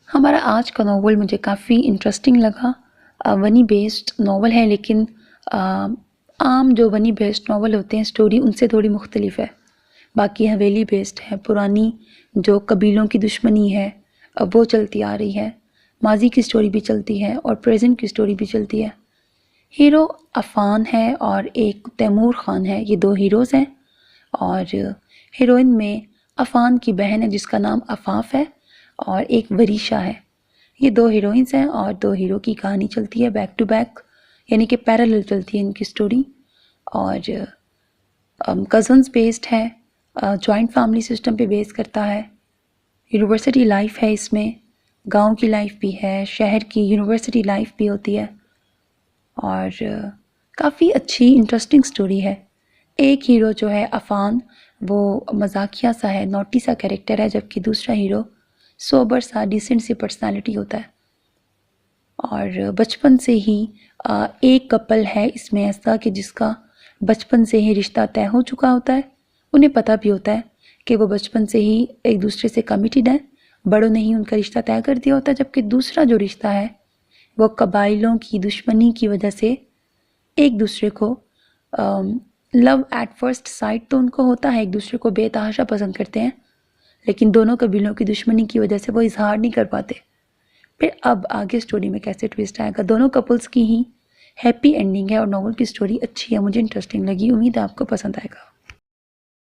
हमारा आज का नावल मुझे काफ़ी इंटरेस्टिंग लगा। वनी बेस्ड नावल है, लेकिन आम जो वनी बेस्ड नावल होते हैं स्टोरी उनसे थोड़ी मुख्तलिफ है। बाकी हवेली बेस्ड है, पुरानी जो कबीलों की दुश्मनी है वो चलती आ रही है, माजी की स्टोरी भी चलती है और प्रेजेंट की स्टोरी भी चलती है। हीरो अफ़ान है और एक तैमूर ख़ान है, ये दो हीरोज़ हैं। और हीरोइन में अफ़ान की बहन है जिसका नाम अफ़ाफ़ है और एक वरीशा है। ये दो हीरोइंस हैं और दो हीरो की कहानी चलती है बैक टू बैक, यानी कि पैरेलल चलती है इनकी स्टोरी। और कज़न्स बेस्ड है, जॉइंट फैमिली सिस्टम पे बेस करता है। यूनिवर्सिटी लाइफ है इसमें, गांव की लाइफ भी है, शहर की यूनिवर्सिटी लाइफ भी होती है और काफ़ी अच्छी इंटरेस्टिंग स्टोरी है। एक हीरो जो है अफ़ान, वो मजाकिया सा है, नॉटी सा कैरेक्टर है, जबकि दूसरा हीरो सोबर सा डिसेंट सी पर्सनालिटी होता है। और बचपन से ही एक कपल है इसमें ऐसा कि जिसका बचपन से ही रिश्ता तय हो चुका होता है। उन्हें पता भी होता है कि वो बचपन से ही एक दूसरे से कमिटेड हैं, बड़ों ने ही उनका रिश्ता तय कर दिया होता है। जबकि दूसरा जो रिश्ता है वो कबाइलों की दुश्मनी की वजह से एक दूसरे को लव एट फर्स्ट साइट तो उनको होता है, एक दूसरे को बेतहाशा पसंद करते हैं, लेकिन दोनों कबीलों की दुश्मनी की वजह से वो इजहार नहीं कर पाते। फिर अब आगे स्टोरी में कैसे ट्विस्ट आएगा। दोनों कपल्स की ही हैप्पी एंडिंग है और नॉवल की स्टोरी अच्छी है, मुझे इंटरेस्टिंग लगी। उम्मीद है आपको पसंद आएगा।